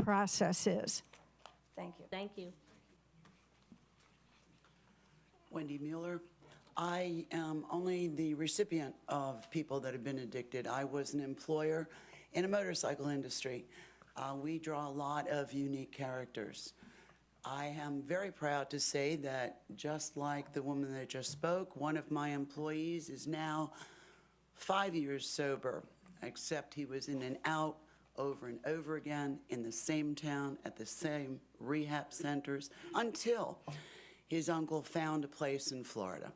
process is. Thank you. Thank you. Wendy Mueller. I am only the recipient of people that have been addicted. I was an employer in a motorcycle industry. We draw a lot of unique characters. I am very proud to say that just like the woman that just spoke, one of my employees is now 5 years sober, except he was in and out over and over again in the same town at the same rehab centers until his uncle found a place in Florida.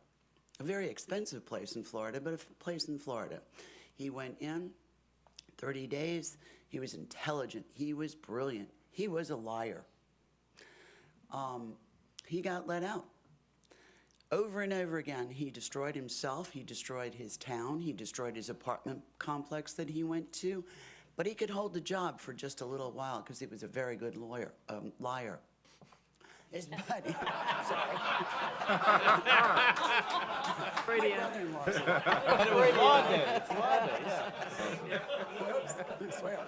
A very expensive place in Florida, but a place in Florida. He went in, 30 days, he was intelligent, he was brilliant, he was a liar. He got let out. Over and over again, he destroyed himself, he destroyed his town, he destroyed his apartment complex that he went to, but he could hold the job for just a little while because he was a very good liar. His buddy, sorry. Freudian. Brother-in-law. But it was law day. It's law day, yeah. Whoops, I swear.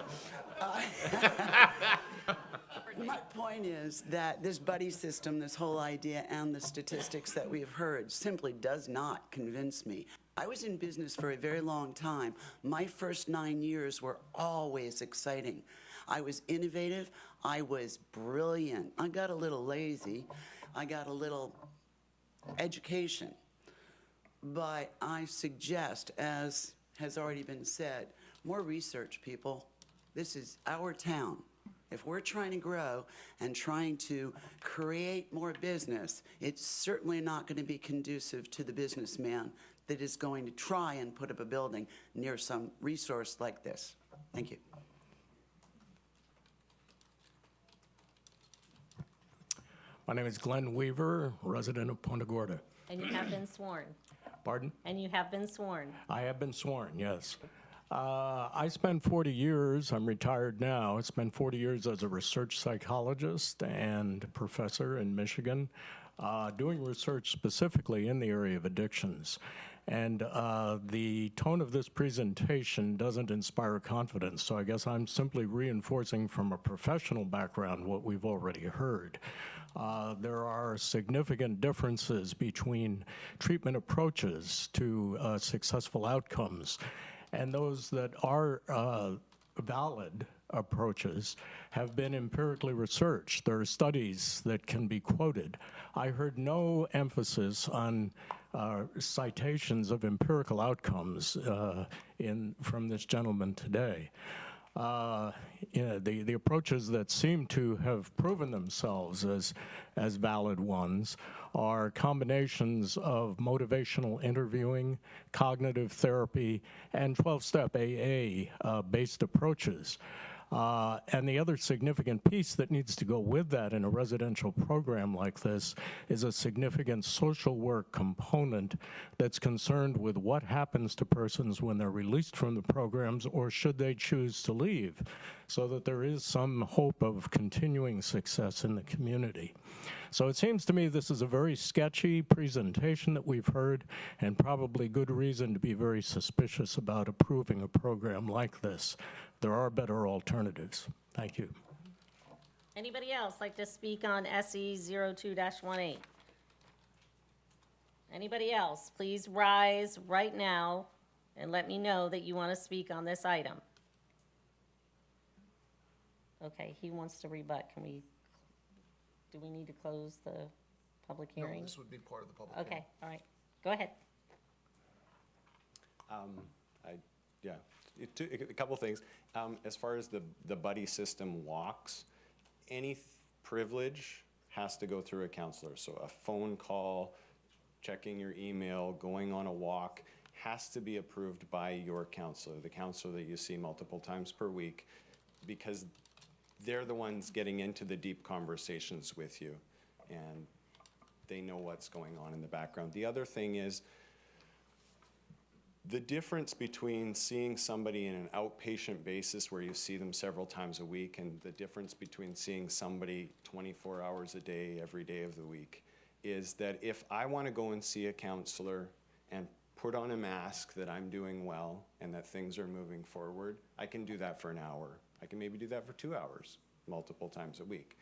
My point is that this buddy system, this whole idea, and the statistics that we have heard simply does not convince me. I was in business for a very long time. My first 9 years were always exciting. I was innovative. I was brilliant. I got a little lazy. I got a little education. But I suggest, as has already been said, more research, people. This is our town. If we're trying to grow and trying to create more business, it's certainly not going to be conducive to the businessman that is going to try and put up a building near some resource like this. Thank you. My name is Glenn Weaver, resident of Punta Gorda. And you have been sworn. Pardon? And you have been sworn. I have been sworn, yes. I spent 40 years, I'm retired now, I spent 40 years as a research psychologist and professor in Michigan, doing research specifically in the area of addictions. And the tone of this presentation doesn't inspire confidence, so I guess I'm simply reinforcing from a professional background what we've already heard. There are significant differences between treatment approaches to successful outcomes, and those that are valid approaches have been empirically researched. There are studies that can be quoted. I heard no emphasis on citations of empirical outcomes from this gentleman today. The approaches that seem to have proven themselves as valid ones are combinations of motivational interviewing, cognitive therapy, and 12-step AA based approaches. And the other significant piece that needs to go with that in a residential program like this is a significant social work component that's concerned with what happens to persons when they're released from the programs or should they choose to leave, so that there is some hope of continuing success in the community. So it seems to me this is a very sketchy presentation that we've heard, and probably good reason to be very suspicious about approving a program like this. There are better alternatives. Thank you. Anybody else like to speak on SE 02-18? Anybody else? Please rise right now and let me know that you want to speak on this item. Okay, he wants to rebut. Do we need to close the public hearing? No, this would be part of the public Okay, hearing. all right. Go ahead. A couple things. As far as the buddy system walks, any privilege has to go through a counselor. So a phone call, checking your email, going on a walk has to be approved by your counselor, the counselor that you see multiple times per week, because they're the ones getting into the deep conversations with you, and they know what's going on in the background. The other thing is, the difference between seeing somebody in an outpatient basis where you see them several times a week and the difference between seeing somebody 24 hours a day, every day of the week, is that if I want to go and see a counselor and put on a mask that I'm doing well and that things are moving forward, I can do that for an hour. I can maybe do that for 2 hours. multiple times a week.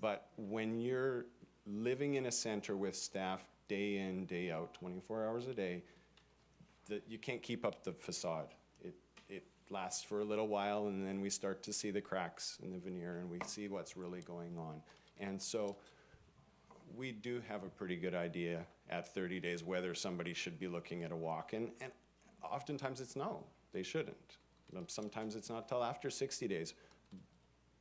But when you're living in a center with staff day in, day out, 24 hours a day, you can't keep up the facade. It lasts for a little while, and then we start to see the cracks in the veneer, and we see what's really going on. And so we do have a pretty good idea at 30 days whether somebody should be looking at a walk, and oftentimes it's no, they shouldn't. Sometimes it's not till after 60 days,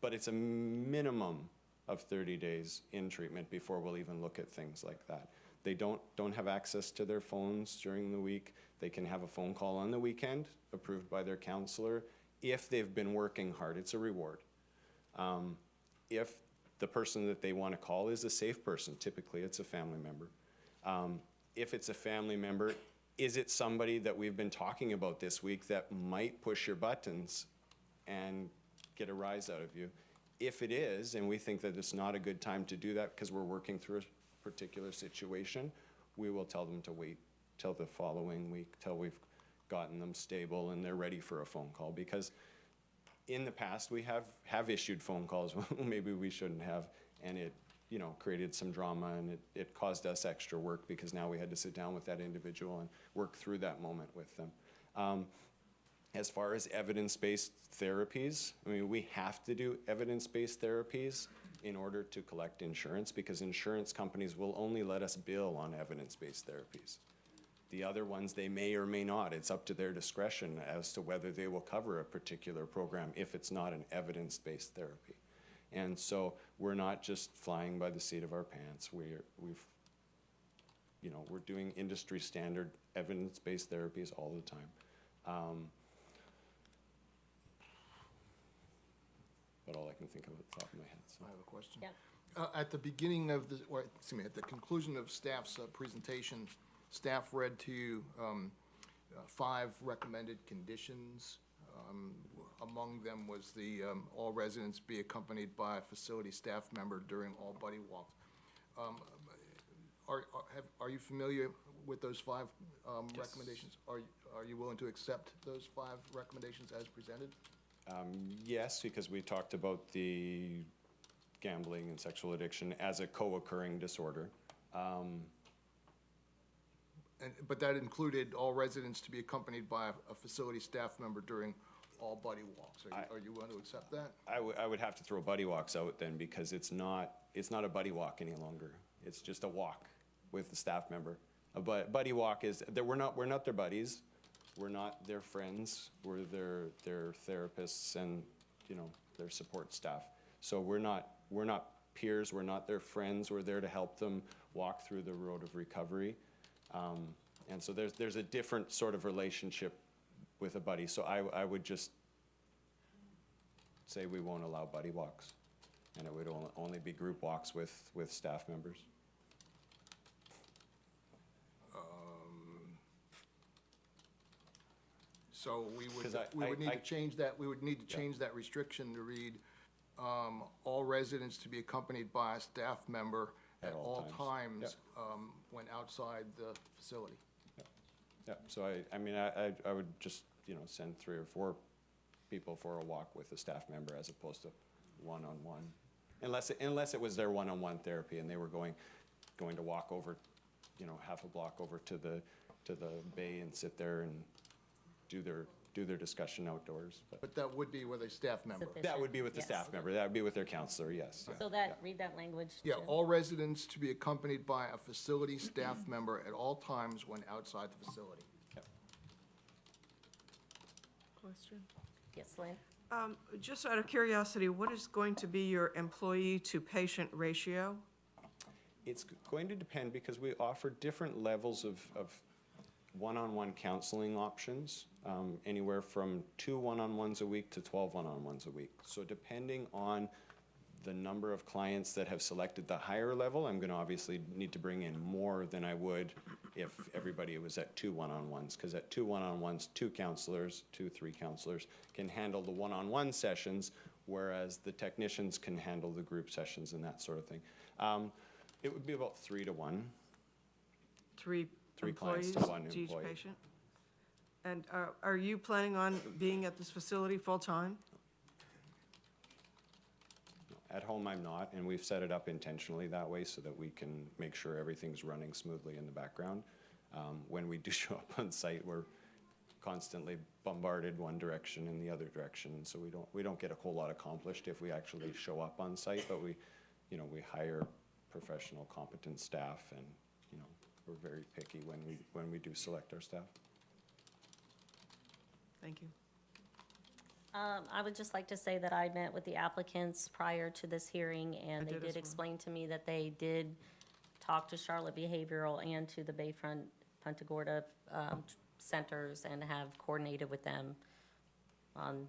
but it's a minimum of 30 days in treatment before we'll even look at things like that. They don't have access to their phones during the week. They can have a phone call on the weekend, approved by their counselor, if they've been working hard. It's a reward. If the person that they want to call is a safe person, typically it's a family member. If it's a family member, is it somebody that we've been talking about this week that might push your buttons and get a rise out of you? If it is, and we think that it's not a good time to do that because we're working through a particular situation, we will tell them to wait till the following week, till we've gotten them stable and they're ready for a phone call. Because in the past, we have issued phone calls maybe we shouldn't have, and it created some drama, and it caused us extra work because now we had to sit down with that individual and work through that moment with them. As far as evidence-based therapies, I mean, we have to do evidence-based therapies in order to collect insurance, because insurance companies will only let us bill on evidence-based therapies. The other ones, they may or may not. It's up to their discretion as to whether they will cover a particular program if it's not an evidence-based therapy. And so we're not just flying by the seat of our pants. We're doing industry standard evidence-based therapies all the time. But all I can think of at the top of my head. So. I have a question. Yeah. At the beginning of the, or excuse me, at the conclusion of staff's presentation, staff read to you 5 recommended conditions. Among them was the all residents be accompanied by a facility staff member during all buddy walks. Are you familiar with those 5 recommendations? Are you willing to accept those 5 recommendations as presented? Yes, because we talked about the gambling and sexual addiction as a co-occurring disorder. But that included all residents to be accompanied by a facility staff member during all buddy walks. Are you willing to accept that? I would have to throw buddy walks out then, because it's not a buddy walk any longer. It's just a walk with the staff member. A buddy walk is that we're not their buddies. We're not their friends. We're their therapists and their support staff. So we're not peers. We're not their friends. We're there to help them walk through the road of recovery. And so there's a different sort of relationship with a buddy. So I would just say we won't allow buddy walks, and it would only be group walks with staff members. So we would 'Cause need to change that. We would need to change that restriction to read, all residents to be accompanied by a staff member at all times when outside the facility. Yeah. So I would just send 3 or 4 people for a walk with a staff member as opposed to one-on-one, unless it was their one-on-one therapy and they were going to walk over, half a block over to the bay and sit there and do their discussion outdoors. But that would be with a staff member. Sufficient. That would be with the Yes. staff member. That would be with their counselor, yes. So read that language. Yeah, too. all residents to be accompanied by a facility staff member at all times when outside the facility. Question. Yes, Lynn? Just out of curiosity, what is going to be your employee-to-patient ratio? It's going to depend, because we offer different levels of one-on-one counseling options, anywhere from 2 one-on-ones a week to 12 one-on-ones a week. So depending on the number of clients that have selected the higher level, I'm going to obviously need to bring in more than I would if everybody was at 2 one-on-ones, because at 2 one-on-ones, 2 counselors, 2-3 counselors can handle the one-on-one sessions, whereas the technicians can handle the group sessions and that sort of thing. It would be about 3 to 1. 3 clients employees to 1 to each employee. patient? And are you planning on being at this facility full-time? At home, I'm not, and we've set it up intentionally that way so that we can make sure everything's running smoothly in the background. When we do show up on site, we're constantly bombarded one direction and the other direction, and so we don't get a whole lot accomplished if we actually show up on site, but we hire professional, competent staff, and, we're very picky when we do select our staff. Thank you. I would just like to say that I met with the applicants prior to this hearing, and I they did as did well. explain to me that they did talk to Charlotte Behavioral and to the Bayfront Punta Gorda centers and have coordinated with them on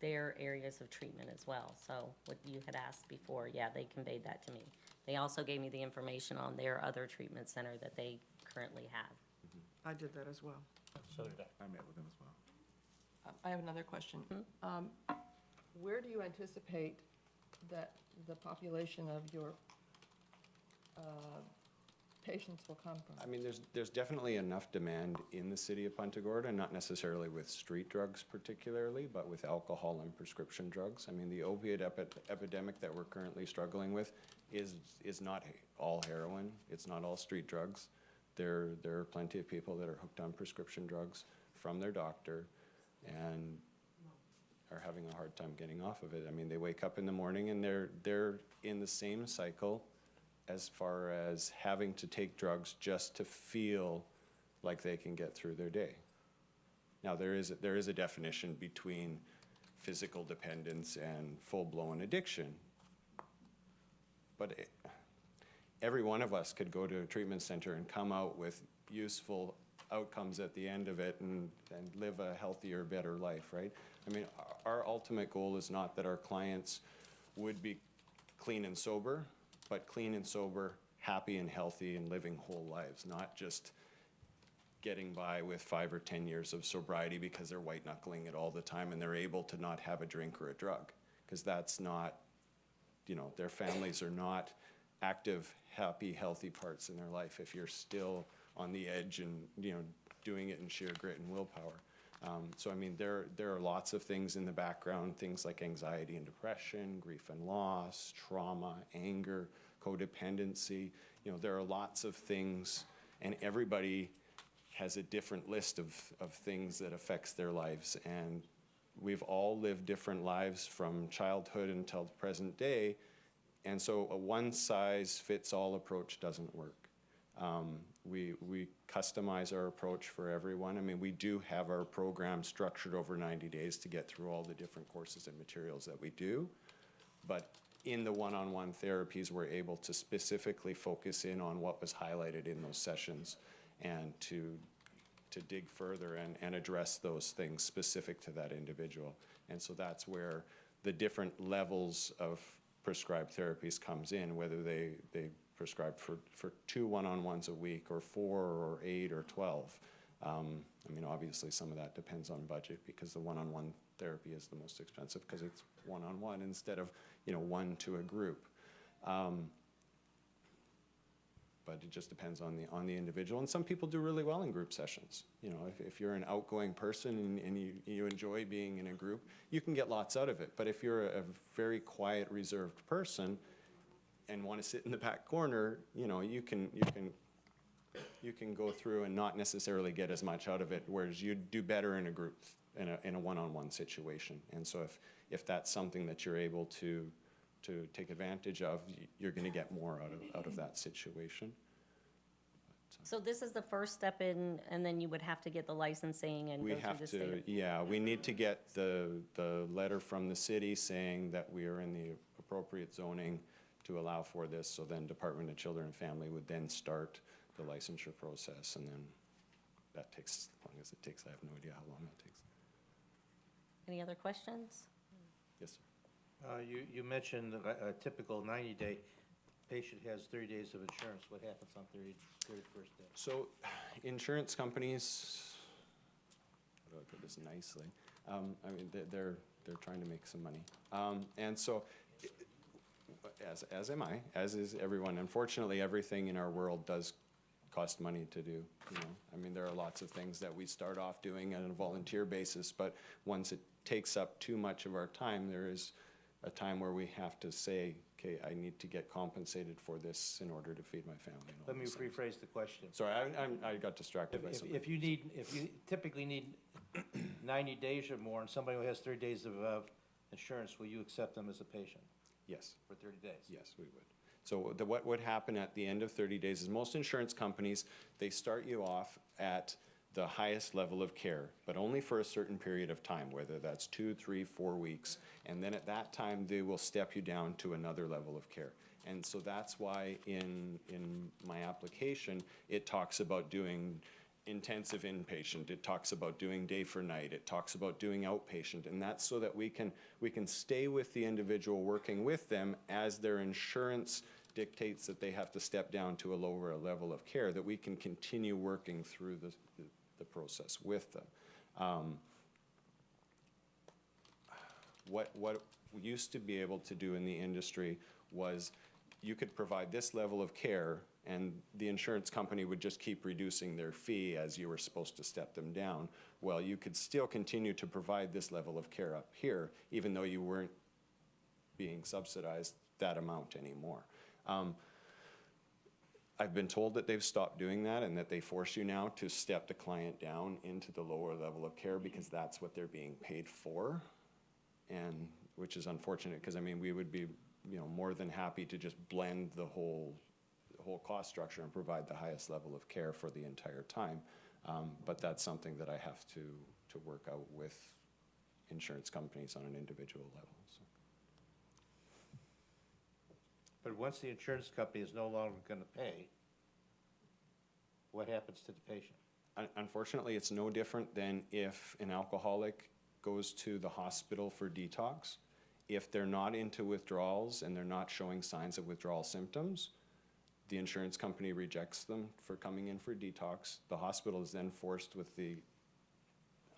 their areas of treatment as well. So what you had asked before, yeah, they conveyed that to me. They also gave me the information on their other treatment center that they currently have. I did that as well. So did I. I met with them as well. I have another question. Where do you anticipate that the population of your patients will come from? I mean, there's definitely enough demand in the city of Punta Gorda, not necessarily with street drugs particularly, but with alcohol and prescription drugs. I mean, the opiate epidemic that we're currently struggling with is not all heroin. It's not all street drugs. There are plenty of people that are hooked on prescription drugs from their doctor and are having a hard time getting off of it. I mean, they wake up in the morning and they're in the same cycle as far as having to take drugs just to feel like they can get through their day. Now, there is a definition between physical dependence and full-blown addiction, but every one of us could go to a treatment center and come out with useful outcomes at the end of it and live a healthier, better life, right? I mean, our ultimate goal is not that our clients would be clean and sober, but clean and sober, happy and healthy, and living whole lives, not just getting by with 5 or 10 years of sobriety because they're white knuckling it all the time and they're able to not have a drink or a drug. Because that's not, their families are not active, happy, healthy parts in their life if you're still on the edge and, doing it in sheer grit and willpower. So, I mean, there are lots of things in the background, things like anxiety and depression, grief and loss, trauma, anger, codependency. There are lots of things, and everybody has a different list of things that affects their lives. And we've all lived different lives from childhood until the present day. And so a one-size-fits-all approach doesn't work. We customize our approach for everyone. I mean, we do have our program structured over 90 days to get through all the different courses and materials that we do. But in the one-on-one therapies, we're able to specifically focus in on what was highlighted in those sessions and to dig further and address those things specific to that individual. And so that's where the different levels of prescribed therapies comes in, whether they prescribe for 2 one-on-ones a week or 4 or 8 or 12. I mean, obviously some of that depends on budget because the one-on-one therapy is the most expensive because it's one-on-one instead of, one to a group. But it just depends on the individual. And some people do really well in group sessions. If you're an outgoing person and you enjoy being in a group, you can get lots out of it. But if you're a very quiet, reserved person and want to sit in the back corner, you can go through and not necessarily get as much out of it, whereas you do better in a group, in a one-on-one situation. And so if that's something that you're able to take advantage of, you're going to get more out of that situation. So this is the first step in, and then you would have to get the licensing and We go through have the to, state. yeah, we need to get the letter from the city saying that we are in the appropriate zoning to allow for this, so then Department of Children and Family would then start the licensure process, and then that takes as long as it takes. I have no idea how long that takes. Any other questions? Yes, sir. You mentioned a typical 90-day patient has 30 days of insurance. What happens on 31st day? So, insurance companies, how do I put this nicely? I mean, they're trying to make some money, and so, as am I, as is everyone. Unfortunately, everything in our world does cost money to do. I mean, there are lots of things that we start off doing on a volunteer basis, but once it takes up too much of our time, there is a time where we have to say, okay, I need to get compensated for this in order to feed my family. and all Let me these things. rephrase the question. Sorry, I got distracted by something. If you typically need 90 days or more, and somebody who has 30 days of insurance, will you accept them as a patient Yes. for 30 days? Yes, we would. So what would happen at the end of 30 days is most insurance companies, they start you off at the highest level of care, but only for a certain period of time, whether that's 2, 3, 4 weeks. And then at that time, they will step you down to another level of care. And so that's why in my application, it talks about doing intensive inpatient, it talks about doing day for night, it talks about doing outpatient, and that's so that we can stay with the individual working with them as their insurance dictates that they have to step down to a lower level of care, that we can continue working through the process with them. What we used to be able to do in the industry was you could provide this level of care and the insurance company would just keep reducing their fee as you were supposed to step them down. Well, you could still continue to provide this level of care up here, even though you weren't being subsidized that amount anymore. I've been told that they've stopped doing that and that they force you now to step the client down into the lower level of care because that's what they're being paid for, and which is unfortunate because I mean we would be more than happy to just blend the whole cost structure and provide the highest level of care for the entire time. But that's something that I have to work out with insurance companies on an individual level. So. But once the insurance company is no longer going to pay, what happens to the patient? Unfortunately, it's no different than if an alcoholic goes to the hospital for detox. If they're not into withdrawals and they're not showing signs of withdrawal symptoms, the insurance company rejects them for coming in for detox. The hospital is then forced with the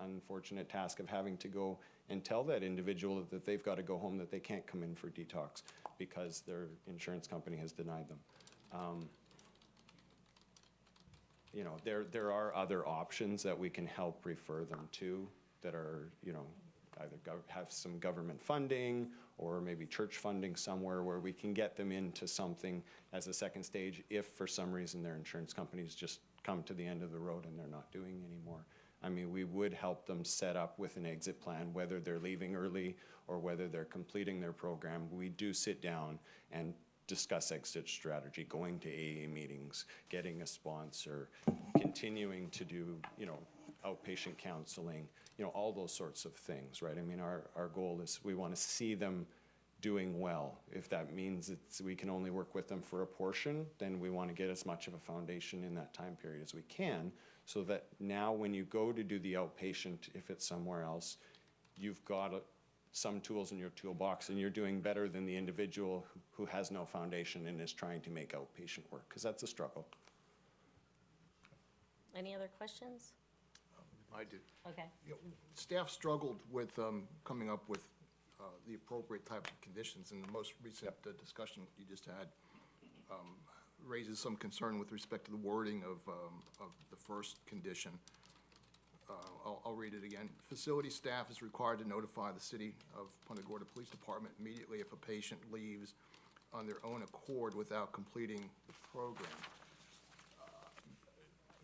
unfortunate task of having to go and tell that individual that they've got to go home, that they can't come in for detox because their insurance company has denied them. There are other options that we can help refer them to that are, either have some government funding or maybe church funding somewhere where we can get them into something as a second stage if for some reason their insurance companies just come to the end of the road and they're not doing anymore. I mean, we would help them set up with an exit plan, whether they're leaving early or whether they're completing their program. We do sit down and discuss exit strategy, going to AA meetings, getting a sponsor, continuing to do, outpatient counseling, all those sorts of things, right? I mean, our goal is we want to see them doing well. If that means we can only work with them for a portion, then we want to get as much of a foundation in that time period as we can, so that now when you go to do the outpatient, if it's somewhere else, you've got some tools in your toolbox and you're doing better than the individual who has no foundation and is trying to make outpatient work, because that's a struggle. Any other questions? I do. Okay. Staff struggled with coming up with the appropriate type of conditions, and the most recent discussion you just had raises some concern with respect to the wording of the first condition. I'll read it again. Facility staff is required to notify the City of Punta Gorda Police Department immediately if a patient leaves on their own accord without completing the program.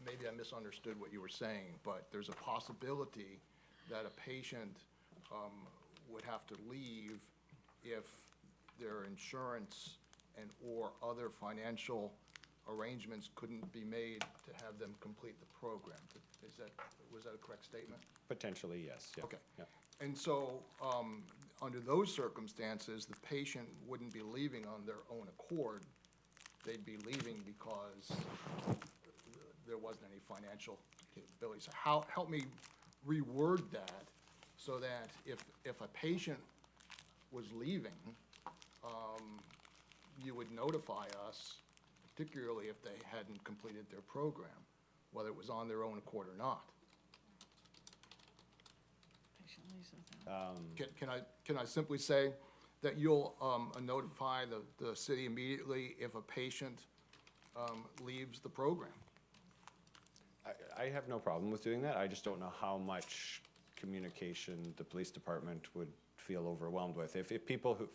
Maybe I misunderstood what you were saying, but there's a possibility that a patient would have to leave if their insurance and or other financial arrangements couldn't be made to have them complete the program. Was that a correct statement? Potentially, yes. Yeah. Okay. Yeah. And so, under those circumstances, the patient wouldn't be leaving on their own accord. They'd be leaving because there wasn't any financial capability. So help me reword that so that if a patient was leaving, you would notify us, particularly if they hadn't completed their program, whether it was on their own accord or not. Can I simply say that you'll notify the city immediately if a patient leaves the program? I have no problem with doing that. I just don't know how much communication the police department would feel overwhelmed with. If people who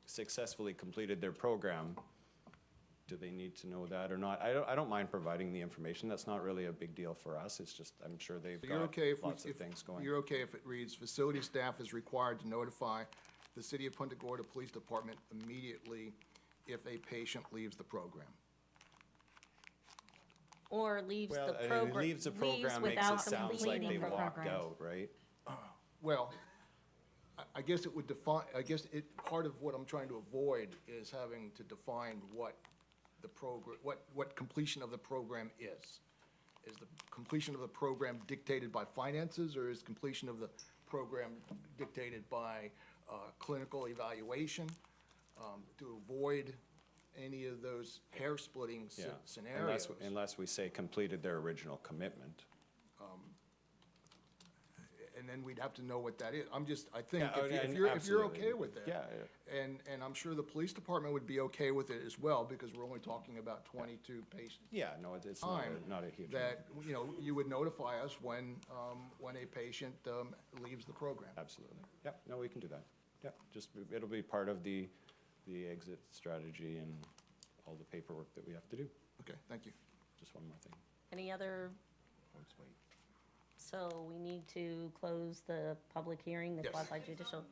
successfully completed their program, do they need to know that or not? I don't mind providing the information. That's not really a big deal for us. It's just, I'm sure they've So you're got okay if we, lots of things going. you're okay if it reads, facility staff is required to notify the City of Punta Gorda Police Department immediately if a patient leaves the program? Or leaves Well, the I mean, program, leaves the program makes without it sounds like they completing. walked out, right? Well, I guess it would define, I guess part of what I'm trying to avoid is having to define what the program, what completion of the program is. Is the completion of the program dictated by finances, or is completion of the program dictated by clinical evaluation? To avoid any of those hair-splitting Yeah. scenarios. Unless we say completed their original commitment. And then we'd have to know what that is. I think Yeah, if you're absolutely. okay with that. Yeah, And I'm sure the police department would be okay with it as well, because we're only talking about 22 patients. yeah, no, it's Time not a huge. that, you would notify us when a patient leaves the program. Absolutely. Yep, no, we can do that. Yep, just, it'll be part of the exit strategy and all the paperwork that we have to do. Okay, thank you. Just one more thing. Any other? So we need to close the public hearing, the Yes. quasi-judicial.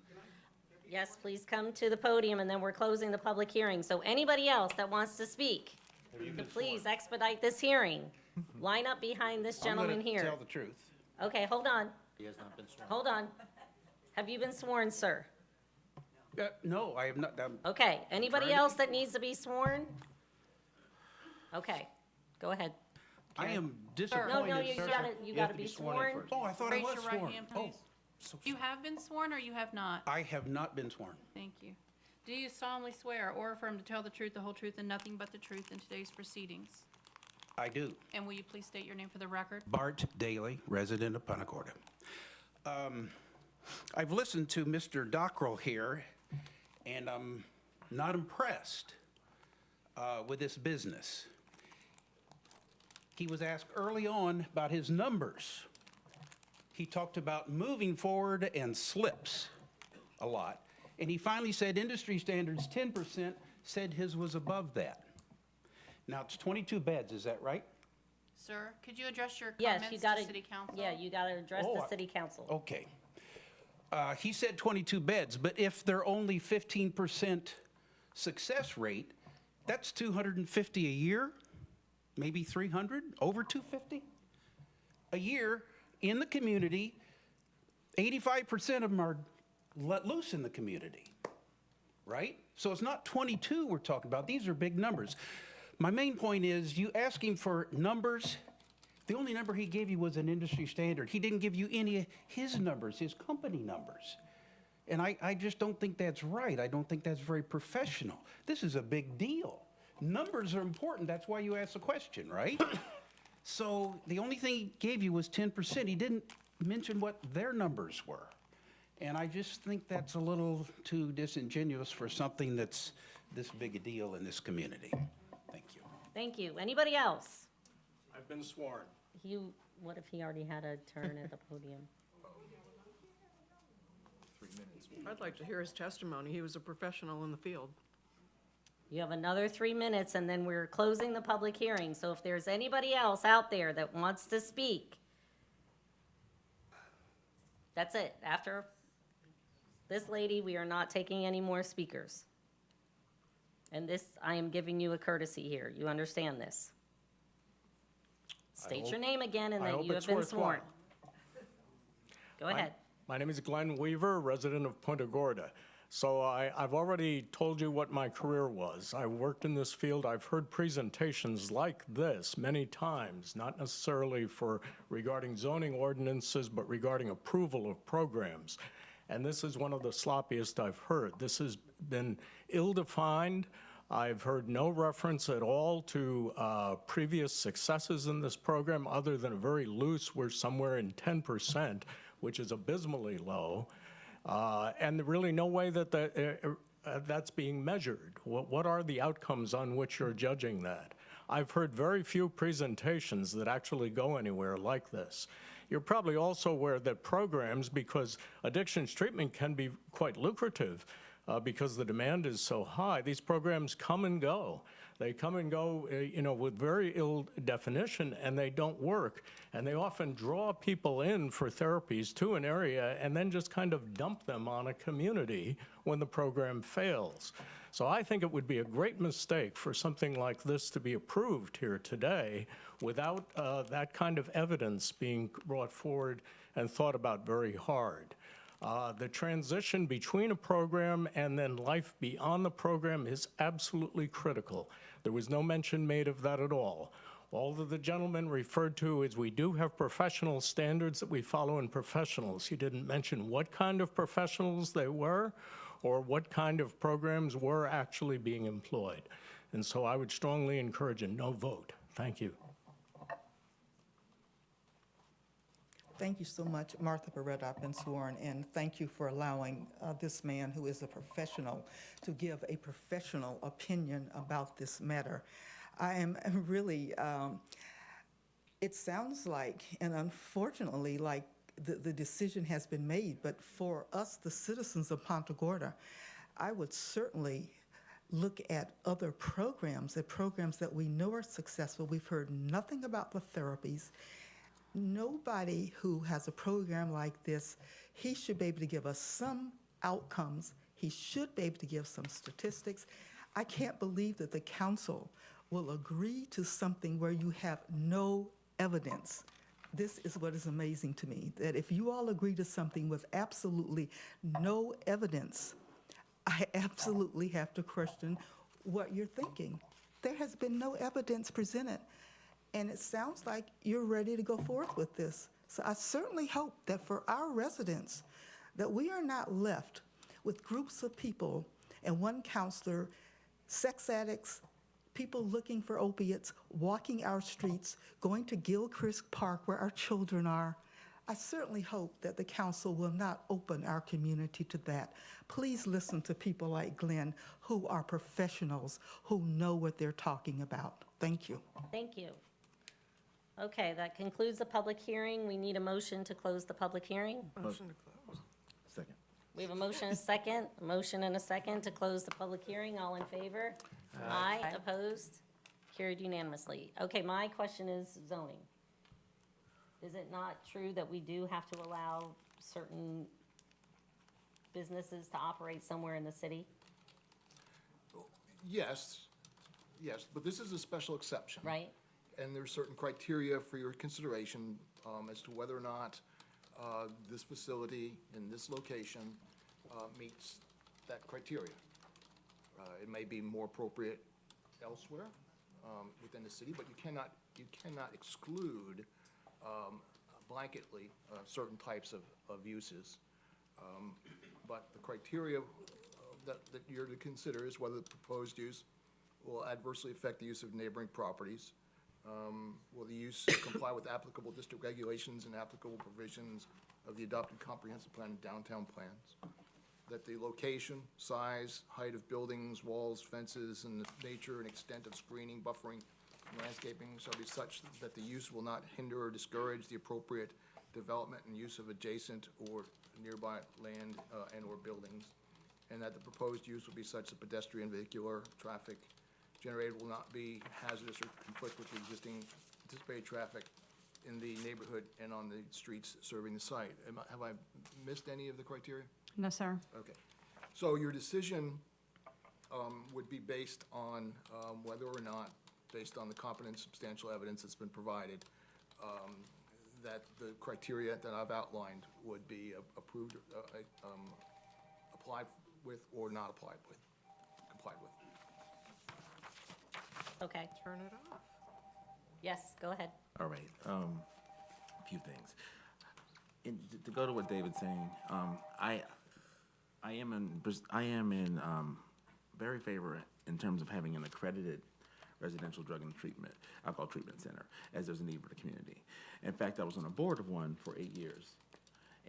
Yes, please come to the podium, and then we're closing the public hearing. So anybody else that wants to speak, to please expedite this hearing. Line up behind this gentleman I'm here. gonna tell the truth. Okay, hold on, He has not been sworn. hold on. Have you been sworn, sir? No, I have not, Okay, anybody Trying to- else that needs to be sworn? Okay, go ahead. I am No, disappointed. no, you gotta You have gotta to be in sworn. first. Oh, I thought I Raise was your right sworn. hand, Oh, please. You have been sworn or you have not? I have not been sworn. Thank you. Do you solemnly swear or affirm to tell the truth, the whole truth, and nothing but the truth in today's proceedings? I do. And will you please state your name for the record? Bart Daly, resident of Punta Gorda. I've listened to Mr. Dockrell here, and I'm not impressed with this business. He was asked early on about his numbers. He talked about moving forward and slips a lot. And he finally said industry standards 10%, said his was above that. Now, it's 22 beds, is that right? Sir, could you address your Yes, you comments gotta, to city council? yeah, you gotta address Oh, the city council. Okay. He said 22 beds, but if they're only 15% success rate, that's 250 a year, maybe 300, over 250 a year in the community. 85% of them are let loose in the community, right? So it's not 22 we're talking about. These are big numbers. My main point is you ask him for numbers. The only number he gave you was an industry standard. He didn't give you any of his numbers, his company numbers. And I just don't think that's right. I don't think that's very professional. This is a big deal. Numbers are important. That's why you asked the question, right? So the only thing he gave you was 10%. He didn't mention what their numbers were. And I just think that's a little too disingenuous for something that's this big a deal in this community. Thank you. Thank you. Anybody else? I've been sworn. What if he already had a turn at the podium? 3 minutes. I'd like to hear his testimony. He was a professional in the field. You have another 3 minutes, and then we're closing the public hearing. So if there's anybody else out there that wants to speak, that's it. After this lady, we are not taking any more speakers. And this, I am giving you a courtesy here. You understand this? State your name again, and I then hope you have it's been sworn. worthwhile. Go ahead. My name is Glenn Weaver, resident of Punta Gorda. So I've already told you what my career was. I worked in this field. I've heard presentations like this many times, not necessarily regarding zoning ordinances, but regarding approval of programs. And this is one of the sloppiest I've heard. This has been ill-defined. I've heard no reference at all to previous successes in this program other than a very loose, we're somewhere in 10%, which is abysmally low. And really no way that that's being measured. What are the outcomes on which you're judging that? I've heard very few presentations that actually go anywhere like this. You're probably also aware that programs, because addictions treatment can be quite lucrative, because the demand is so high, these programs come and go. They come and go, with very ill definition, and they don't work. And they often draw people in for therapies to an area and then just kind of dump them on a community when the program fails. So I think it would be a great mistake for something like this to be approved here today without that kind of evidence being brought forward and thought about very hard. The transition between a program and then life beyond the program is absolutely critical. There was no mention made of that at all. All that the gentleman referred to is we do have professional standards that we follow in professionals. He didn't mention what kind of professionals they were or what kind of programs were actually being employed. And so I would strongly encourage a no vote. Thank you. Thank you so much. Martha Beretta, I've been sworn, and thank you for allowing this man, who is a professional, to give a professional opinion about this matter. I am really, it sounds like, and unfortunately, like the decision has been made, but for us, the citizens of Punta Gorda, I would certainly look at other programs, the programs that we know are successful. We've heard nothing about the therapies. Nobody who has a program like this, he should be able to give us some outcomes. He should be able to give some statistics. I can't believe that the council will agree to something where you have no evidence. This is what is amazing to me, that if you all agree to something with absolutely no evidence, I absolutely have to question what you're thinking. There has been no evidence presented. And it sounds like you're ready to go forth with this. So I certainly hope that for our residents, that we are not left with groups of people and one counselor, sex addicts, people looking for opiates, walking our streets, going to Gilchrist Park where our children are. I certainly hope that the council will not open our community to that. Please listen to people like Glenn, who are professionals, who know what they're talking about. Thank you. Thank you. Okay, that concludes the public hearing. We need a motion to close the public hearing. Motion to close. Second. We have a motion and a second to close the public hearing. All in favor? Aye. Opposed? Carried unanimously. Okay, my question is zoning. Is it not true that we do have to allow certain businesses to operate somewhere in the city? Yes, but this is a special exception. Right? And there's certain criteria for your consideration as to whether or not this facility in this location meets that criteria. It may be more appropriate elsewhere within the city, but you cannot exclude blanketly certain types of uses. But the criteria that you're to consider is whether the proposed use will adversely affect the use of neighboring properties. Will the use comply with applicable district regulations and applicable provisions of the adopted comprehensive plan and downtown plans? That the location, size, height of buildings, walls, fences, and the nature and extent of screening, buffering, and landscaping shall be such that the use will not hinder or discourage the appropriate development and use of adjacent or nearby land and/or buildings, and that the proposed use will be such that pedestrian, vehicular, traffic generated will not be hazardous or conflict with the existing anticipated traffic in the neighborhood and on the streets serving the site. Have I missed any of the criteria? No, sir. Okay. So your decision would be based on whether or not, based on the competent substantial evidence that's been provided, that the criteria that I've outlined would be approved, applied with, or not applied with, complied with. Okay. Turn it off. Yes, go ahead. All right, a few things. To go to what David's saying, I am in very favor in terms of having an accredited residential drug and alcohol treatment center, as there's a need for the community. In fact, I was on a board of one for 8 years,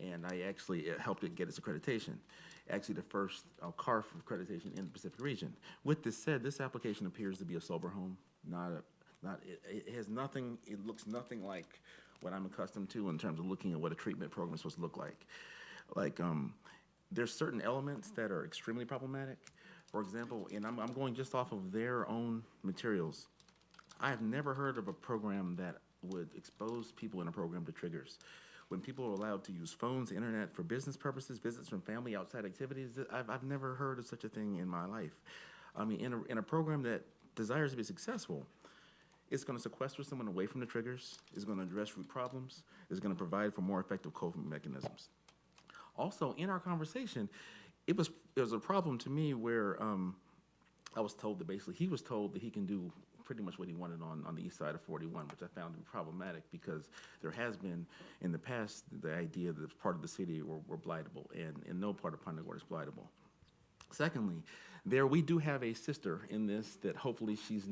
and I actually helped it get its accreditation. Actually, the first CARF accreditation in the Pacific region. With this said, this application appears to be a sober home, it has nothing, it looks nothing like what I'm accustomed to in terms of looking at what a treatment program is supposed to look like. Like, there's certain elements that are extremely problematic. For example, and I'm going just off of their own materials. I have never heard of a program that would expose people in a program to triggers. When people are allowed to use phones, internet for business purposes, visits from family, outside activities, I've never heard of such a thing in my life. I mean, in a program that desires to be successful, it's going to sequester someone away from the triggers, it's going to address root problems, it's going to provide for more effective coping mechanisms. Also, in our conversation, it was a problem to me where I was told that basically he was told that he can do pretty much what he wanted on the east side of 41, which I found to be problematic because there has been in the past the idea that part of the city were blightable, and no part of Punta Gorda is blightable. Secondly, we do have a sister in this that hopefully she's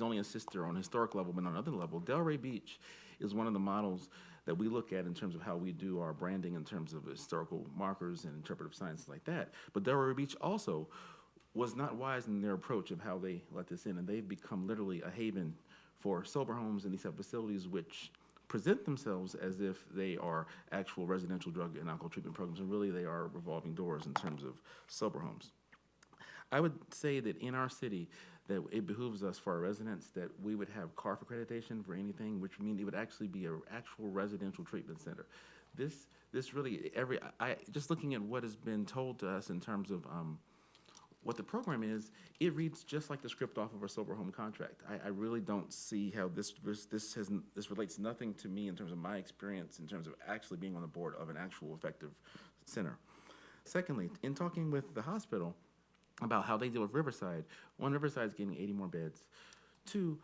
only a sister on a historic level, but on another level, Delray Beach is one of the models that we look at in terms of how we do our branding in terms of historical markers and interpretive science like that. But Delray Beach also was not wise in their approach of how they let this in, and they've become literally a haven for sober homes and these type of facilities which present themselves as if they are actual residential drug and alcohol treatment programs, and really they are revolving doors in terms of sober homes. I would say that in our city, that it behooves us for our residents that we would have CARF accreditation for anything, which would mean it would actually be an actual residential treatment center. This really, just looking at what has been told to us in terms of what the program is, it reads just like the script off of a sober home contract. I really don't see how this relates nothing to me in terms of my experience in terms of actually being on the board of an actual effective center. Secondly, in talking with the hospital about how they deal with Riverside, one, Riverside's getting 80 more beds. Two,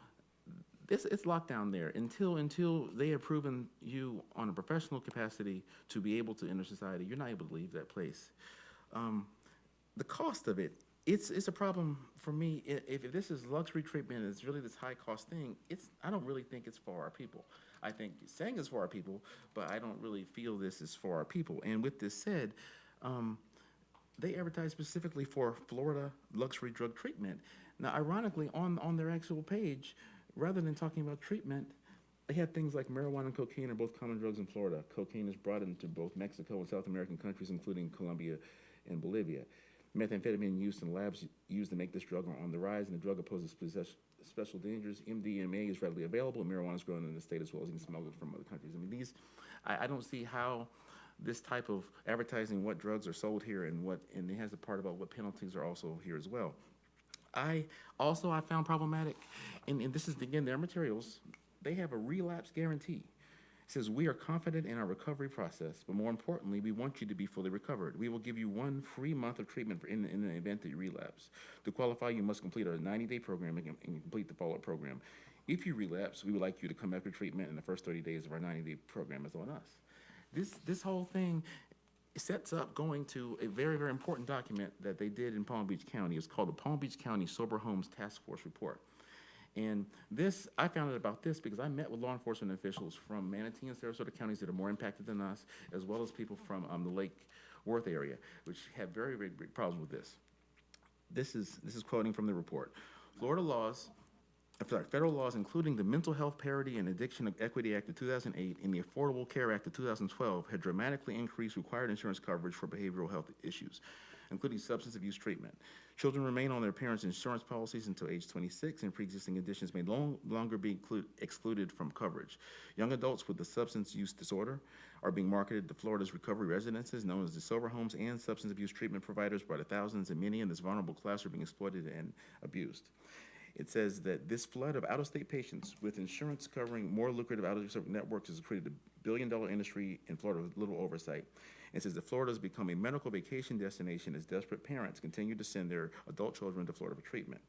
it's locked down there until they have proven you on a professional capacity to be able to enter society. You're not able to leave that place. The cost of it, it's a problem for me. If this is luxury treatment, it's really this high cost thing. I don't really think it's for our people. I think saying it's for our people, but I don't really feel this is for our people. And with this said, they advertise specifically for Florida luxury drug treatment. Now, ironically, on their actual page, rather than talking about treatment, they have things like marijuana and cocaine are both common drugs in Florida. Cocaine is brought into both Mexico and South American countries, including Colombia and Bolivia. Methamphetamine use in labs used to make this drug are on the rise, and the drug opposes special dangers. MDMA is readily available, and marijuana is grown in the state as well as being smuggled from other countries. I mean, I don't see how this type of advertising what drugs are sold here and it has a part about what penalties are also here as well. I found problematic, and this is again their materials. They have a relapse guarantee. It says, we are confident in our recovery process, but more importantly, we want you to be fully recovered. We will give you 1 free month of treatment in the event that you relapse. To qualify, you must complete our 90-day program and complete the follow-up program. If you relapse, we would like you to come after treatment, and the first 30 days of our 90-day program is on us. This whole thing sets up going to a very, very important document that they did in Palm Beach County. It's called the Palm Beach County Sober Homes Task Force Report. And I found out about this because I met with law enforcement officials from Manatee and Sarasota counties that are more impacted than us, as well as people from the Lake Worth area, which have very, very big problems with this. This is quoting from the report. Federal laws, including the Mental Health Parity and Addiction Equity Act of 2008 and the Affordable Care Act of 2012, had dramatically increased required insurance coverage for behavioral health issues, including substance abuse treatment. Children remain on their parents' insurance policies until age 26, and pre-existing conditions may no longer be excluded from coverage. Young adults with a substance use disorder are being marketed to Florida's recovery residences, known as the sober homes, and substance abuse treatment providers by the thousands, and many in this vulnerable class are being exploited and abused. It says that this flood of out-of-state patients with insurance covering more lucrative out-of-state networks has created a billion-dollar industry in Florida with little oversight. It says that Florida has become a medical vacation destination as desperate parents continue to send their adult children to Florida for treatment.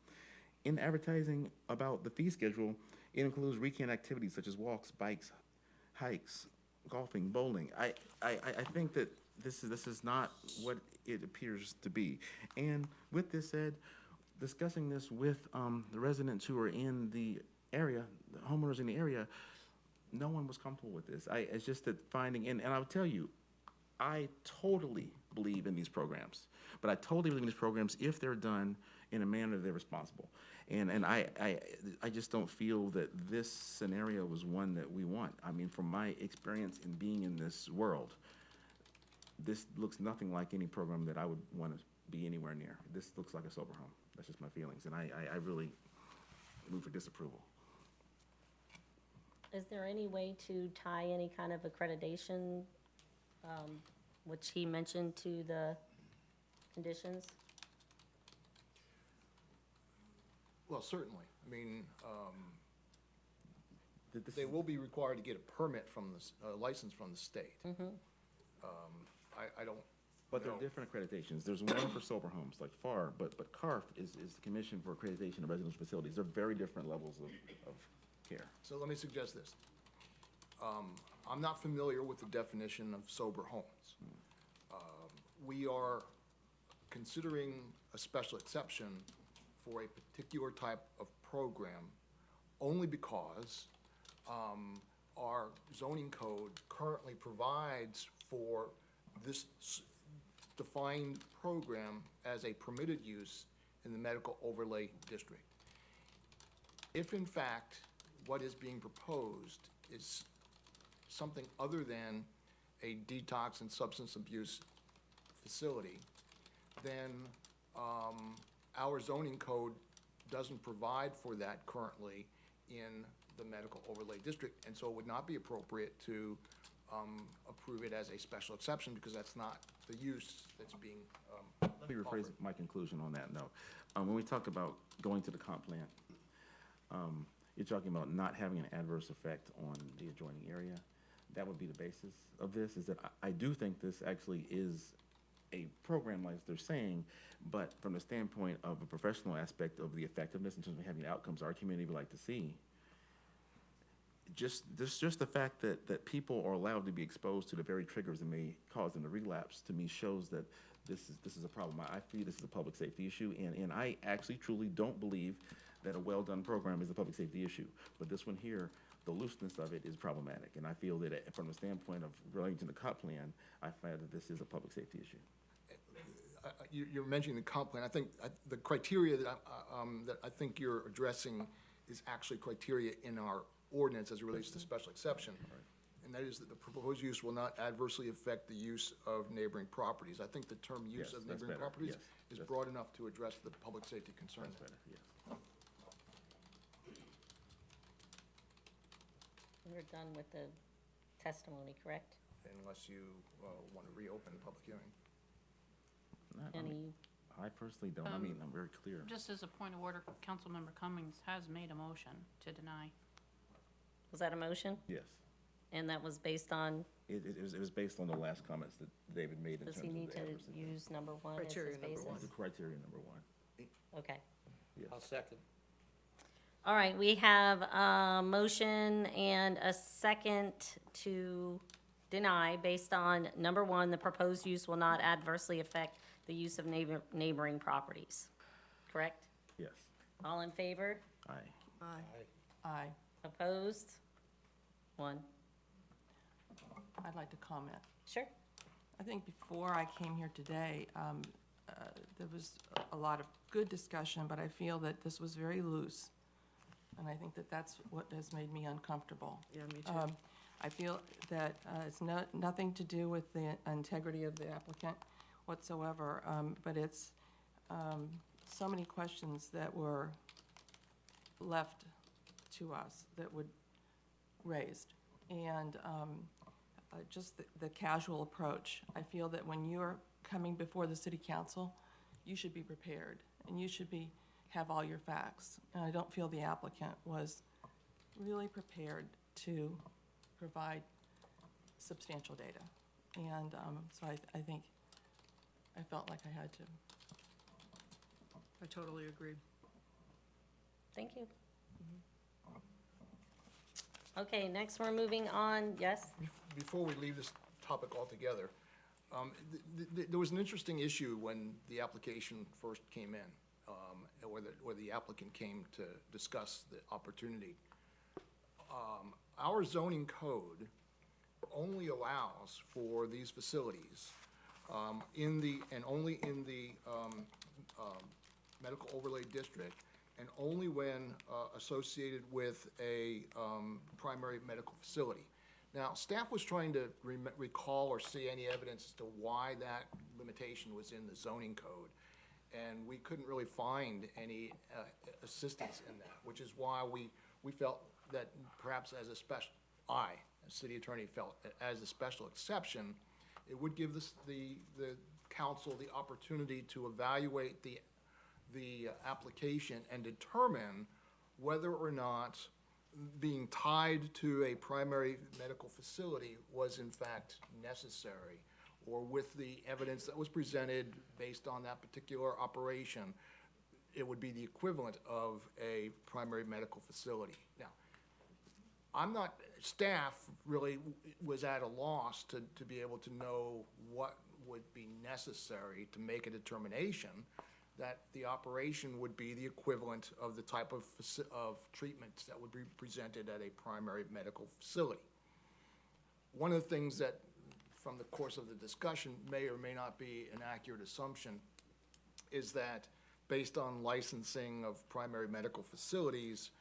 In advertising about the fee schedule, it includes weekend activities such as walks, bikes, hikes, golfing, bowling. I think that this is not what it appears to be. And with this said, discussing this with the residents who are in the area, the homeowners in the area, no one was comfortable with this. It's just that finding, and I'll tell you, I totally believe in these programs, but I totally believe in these programs if they're done in a manner they're responsible. And I just don't feel that this scenario was one that we want. I mean, from my experience in being in this world, this looks nothing like any program that I would want to be anywhere near. This looks like a sober home. That's just my feelings, and I really move for disapproval. Is there any way to tie any kind of accreditation, which he mentioned, to the conditions? Well, certainly. I mean, they will be required to get a permit from the, license from the state. I don't But there are know. different accreditations. There's one for sober homes, like FAR, but CARF is the Commission for Accreditation of Residential Facilities. They're very different levels of care. So let me suggest this. I'm not familiar with the definition of sober homes. We are considering a special exception for a particular type of program only because our zoning code currently provides for this defined program as a permitted use in the medical overlay district. If in fact what is being proposed is something other than a detox and substance abuse facility, then our zoning code doesn't provide for that currently in the medical overlay district, and so it would not be appropriate to approve it as a special exception, because that's not the use that's being Let me rephrase offered. my conclusion on that note. When we talk about going to the comp plan, you're talking about not having an adverse effect on the adjoining area. That would be the basis of this, is that I do think this actually is a program, like they're saying, but from the standpoint of a professional aspect of the effectiveness in terms of having the outcomes our community would like to see, just the fact that people are allowed to be exposed to the very triggers that may cause them to relapse, to me, shows that this is a problem. I feel this is a public safety issue, and I actually truly don't believe that a well-done program is a public safety issue. But this one here, the looseness of it is problematic, and I feel that from the standpoint of relating to the comp plan, I find that this is a public safety issue. You're mentioning the comp plan. I think the criteria that I think you're addressing is actually criteria in our ordinance as it relates to special exception. And that is that the proposed use will not adversely affect the use of neighboring properties. I think the term use Yes, of that's neighboring better. properties Yes, is that's- broad enough to address the public safety concerns. That's better, yes. We're done with the testimony, correct? Unless you want to reopen the public hearing. I mean, Any, I personally don't. I mean, I'm very clear. Just as a point of order, Councilmember Cummings has made a motion to deny. was that a motion? Yes. And that was based on, It was based on the last comments that David made in does terms he of the need to adverse effect. use number one as his Criteria number basis? one. The criteria number one. Okay. Yes. second. All right, we have a motion and a second to deny based on, number one, the proposed use will not adversely affect the use of neighboring properties. Correct? Yes. All in favor? Aye. Aye. Opposed? One. I'd like to comment. Sure. I think before I came here today, there was a lot of good discussion, but I feel that this was very loose. And I think that that's what has made me uncomfortable. Yeah, me too. I feel that it's nothing to do with the integrity of the applicant whatsoever, but it's so many questions that were left to us that would raised. And just the casual approach. I feel that when you're coming before the city council, you should be prepared, and you should have all your facts. And I don't feel the applicant was really prepared to provide substantial data. And so I think I felt like I had to. I totally agree. Thank you. Okay, next we're moving on, yes? Before we leave this topic altogether, there was an interesting issue when the application first came in, or the applicant came to discuss the opportunity. Our zoning code only allows for these facilities only in the medical overlay district, and only when associated with a primary medical facility. Now, staff was trying to recall or see any evidence as to why that limitation was in the zoning code, and we couldn't really find any assistance in that, which is why we felt that perhaps as a special, as city attorney, felt as a special exception, it would give the council the opportunity to evaluate the application and determine whether or not being tied to a primary medical facility was in fact necessary, or with the evidence that was presented based on that particular operation, it would be the equivalent of a primary medical facility. Now, staff really was at a loss to be able to know what would be necessary to make a determination that the operation would be the equivalent of the type of treatments that would be presented at a primary medical facility. One of the things that, from the course of the discussion, may or may not be an accurate assumption is that based on licensing of primary medical facilities,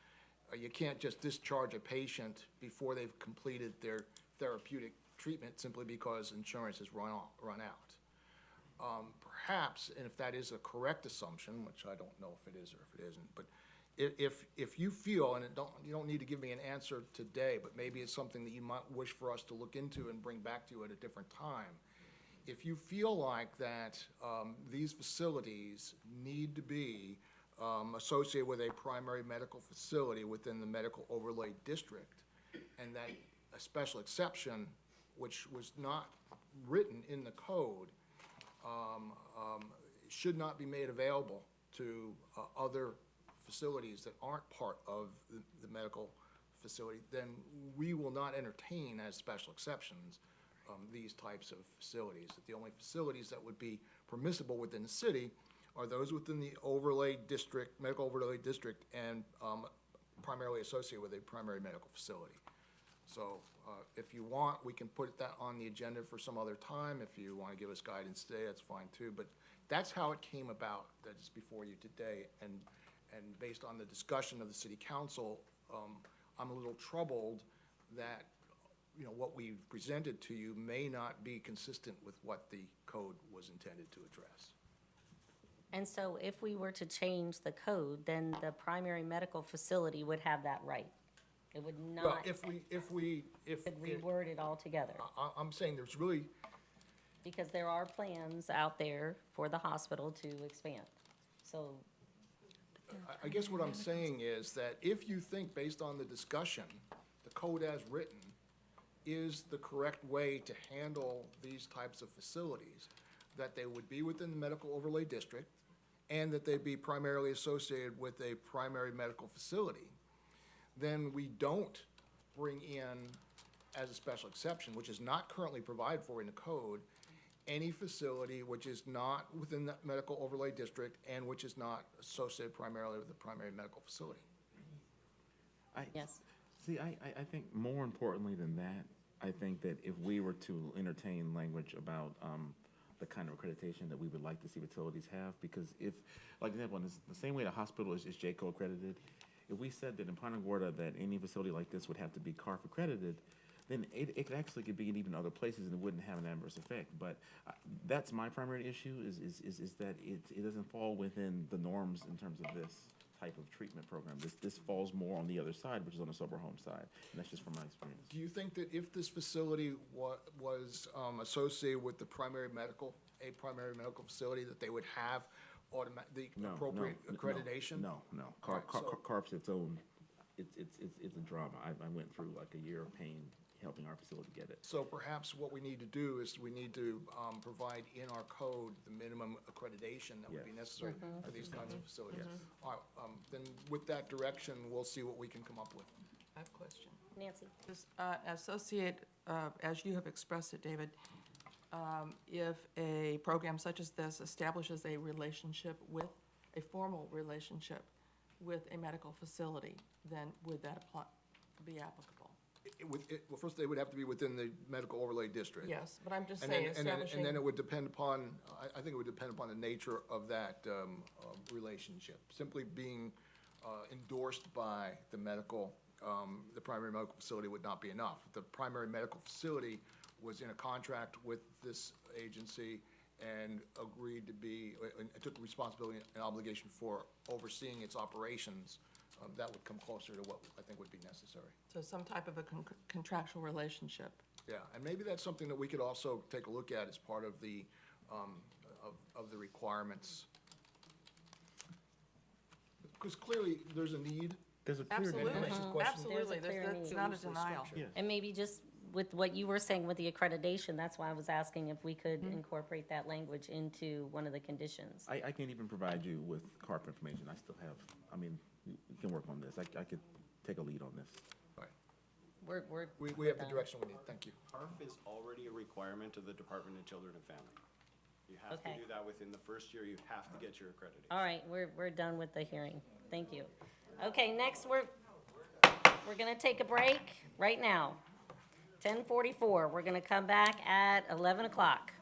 you can't just discharge a patient before they've completed their therapeutic treatment simply because insurance has run out. Perhaps, and if that is a correct assumption, which I don't know if it is or if it isn't, but if you feel, and you don't need to give me an answer today, but maybe it's something that you might wish for us to look into and bring back to you at a different time. If you feel like that these facilities need to be associated with a primary medical facility within the medical overlay district, and that a special exception, which was not written in the code, should not be made available to other facilities that aren't part of the medical facility, then we will not entertain as special exceptions these types of facilities. That the only facilities that would be permissible within the city are those within the overlay district, medical overlay district, and primarily associated with a primary medical facility. So if you want, we can put that on the agenda for some other time. If you want to give us guidance today, that's fine too. But that's how it came about, that's before you today. And based on the discussion of the city council, I'm a little troubled that, you know, what we presented to you may not be consistent with what the code was intended to address. And so if we were to change the code, then the primary medical facility would have that right. It would Well, not, if could reword it altogether. I'm saying there's really, Because there are plans out there for the hospital to expand. So, I guess what I'm saying is that if you think, based on the discussion, the code as written is the correct way to handle these types of facilities, that they would be within the medical overlay district, and that they be primarily associated with a primary medical facility, then we don't bring in, as a special exception, which is not currently provided for in the code, any facility which is not within that medical overlay district and which is not associated primarily with the primary medical facility. yes. See, I think more importantly than that, I think that if we were to entertain language about the kind of accreditation that we would like to see facilities have, because if, like example, in the same way the hospital is JCO accredited, if we said that in Punta Gorda that any facility like this would have to be CARF accredited, then it actually could be in even other places and it wouldn't have an adverse effect. But that's my primary issue is that it doesn't fall within the norms in terms of this type of treatment program. This falls more on the other side, which is on the sober home side, and that's just from my experience. Do you think that if this facility was associated with the primary medical facility, that they would have the appropriate accreditation? No. All right, so- CARF's its own, it's a drama. I went through like a year of pain helping our facility get it. So perhaps what we need to do is we need to provide in our code the minimum accreditation that would be Yes. necessary for these kinds of facilities. All right, then with that direction, we'll see what we can come up with. I have a question. Nancy? Does associate, as you have expressed it, David, if a program such as this establishes a relationship with, a formal relationship with a medical facility, then would that be applicable? well, first, they would have to be within the medical overlay district. Yes, but I'm just And saying then, and then establishing, it would depend upon, I think it would depend upon the nature of that relationship. Simply being endorsed by the primary medical facility would not be enough. The primary medical facility was in a contract with this agency and agreed to be, and took responsibility and obligation for overseeing its operations. That would come closer to what I think would be necessary. so some type of a contractual relationship. Yeah, and maybe that's something that we could also take a look at as part of the, of the requirements. Because clearly, there's a need. There's a clear need. Absolutely, Question. absolutely, There's a clear that's need. not a denial. Yeah. And maybe just with what you were saying with the accreditation, that's why I was asking if we could incorporate that language into one of the conditions. I can't even provide you with CARP information. I still have, I mean, we can work on this. I could take a lead on this. Right. We're We have the direction we need, thank you. HARF is already a requirement of the Department of Children and Family. You have to Okay. do that within the first year, you have to get your accreditation. All right, we're done with the hearing. Thank you. Okay, next, we're gonna take a break right now. 10:44, we're gonna come back at 11 o'clock.